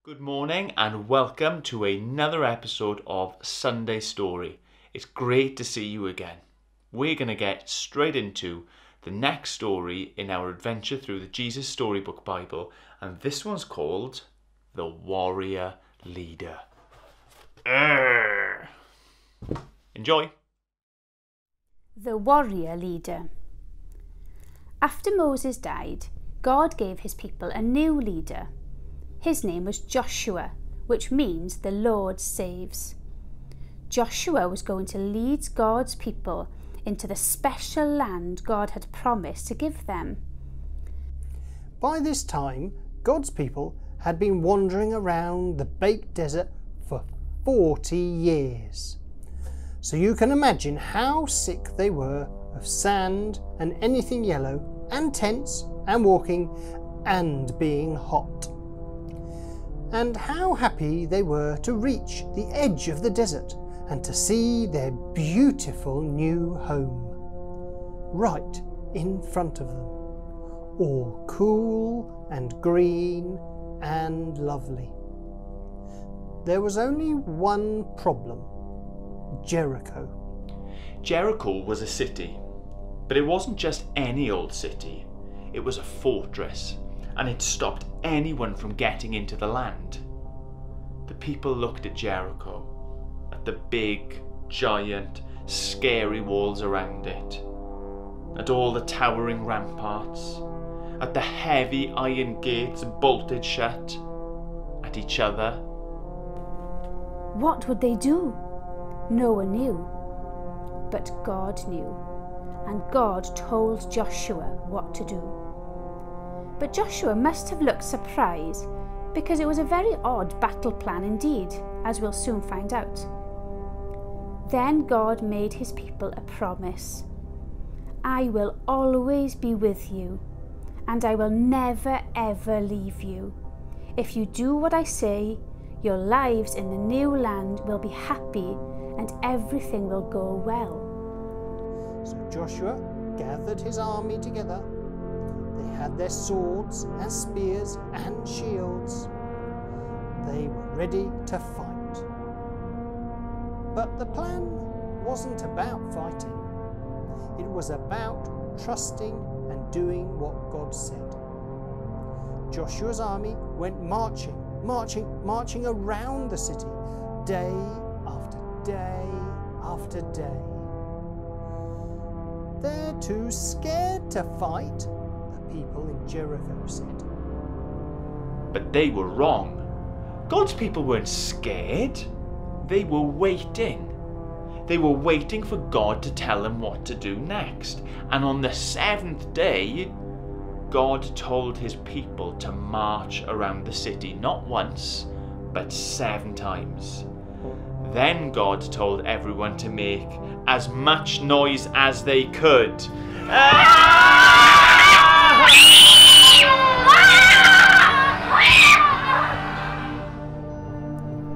Good morning and welcome to another episode of Sunday Story. It's great to see you again. We're going to get straight into the next story in our adventure through the Jesus Storybook Bible, and this one's called The Warrior Leader. Enjoy. The Warrior Leader. After Moses died, God gave his people a new leader. His name was Joshua, which means the Lord saves. Joshua was going to lead God's people into the special land God had promised to give them. By this time, God's people had been wandering around the baked desert for 40 years. So you can imagine how sick they were of sand and anything yellow, and tents and walking and being hot. And how happy they were to reach the edge of the desert and to see their beautiful new home right in front of them, all cool and green and lovely. There was only one problem: Jericho. Jericho was a city, but it wasn't just any old city. It was a fortress, and it stopped anyone from getting into the land. The people looked at Jericho, at the big, giant, scary walls around it, at all the towering ramparts, at the heavy iron gates bolted shut, at each other. What would they do? No one knew, but God knew, and God told Joshua what to do. But Joshua must have looked surprised, because it was a very odd battle plan indeed, as we'll soon find out. Then God made his people a promise. I will always be with you, and I will never ever leave you. If you do what I say, your lives in the new land will be happy and everything will go well. So Joshua gathered his army together. They had their swords and spears and shields. They were ready to fight. But the plan wasn't about fighting. It was about trusting and doing what God said. Joshua's army went marching around the city, day after day after day. They're too scared to fight, the people in Jericho said. But they were wrong. God's people weren't scared. They were waiting. They were waiting for God to tell them what to do next. And on the seventh day, God told his people to march around the city, not once, but 7 times. Then God told everyone to make as much noise as they could.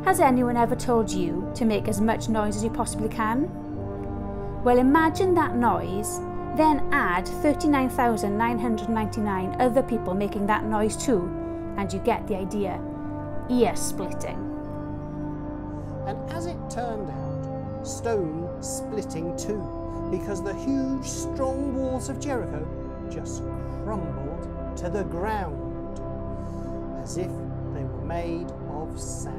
Has anyone ever told you to make as much noise as you possibly can? Well, imagine that noise, then add 39,999 other people making that noise too, and you get the idea. Ear splitting. And as it turned out, stone splitting too, because the huge strong walls of Jericho just crumbled to the ground, as if they were made of sand.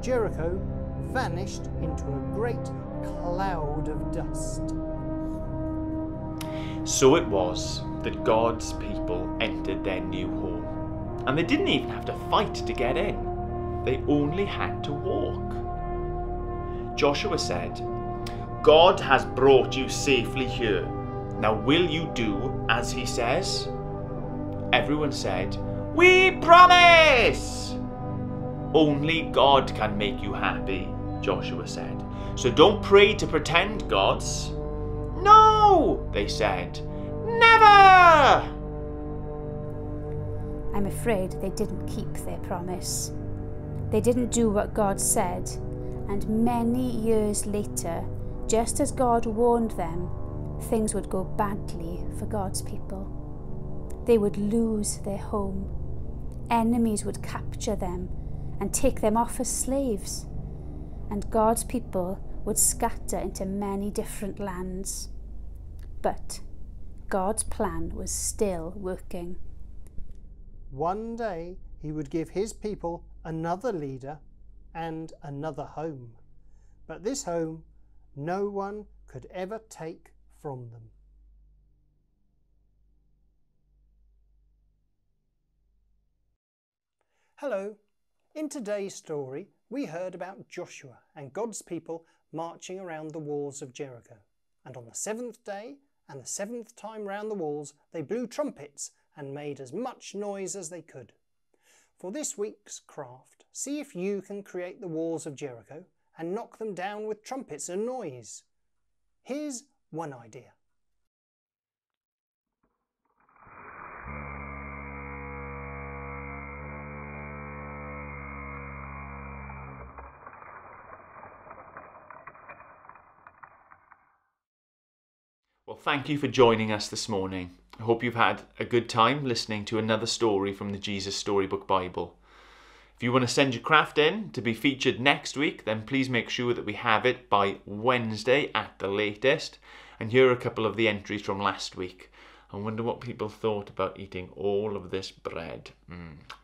Jericho vanished into a great cloud of dust. So it was that God's people entered their new home. And they didn't even have to fight to get in. They only had to walk. Joshua said, God has brought you safely here. Now will you do as he says? Everyone said, we promise! Only God can make you happy, Joshua said. So don't pray to pretend gods. No, they said. Never! I'm afraid they didn't keep their promise. They didn't do what God said, and many years later, just as God warned them, things would go badly for God's people. They would lose their home, enemies would capture them and take them off as slaves, and God's people would scatter into many different lands. But God's plan was still working. One day he would give his people another leader and another home. But this home no one could ever take from them. Hello. In today's story, we heard about Joshua and God's people marching around the walls of Jericho. And on the 7th day and the 7th time round the walls, they blew trumpets and made as much noise as they could. For this week's craft, see if you can create the walls of Jericho and knock them down with trumpets and noise. Here's one idea. Well, thank you for joining us this morning. I hope you've had a good time listening to another story from the Jesus Storybook Bible. If you want to send your craft in to be featured next week, then please make sure that we have it by Wednesday at the latest. And here are a couple of the entries from last week. I wonder what people thought about eating all of this bread.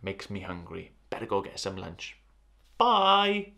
Makes me hungry. Better go get some lunch. Bye!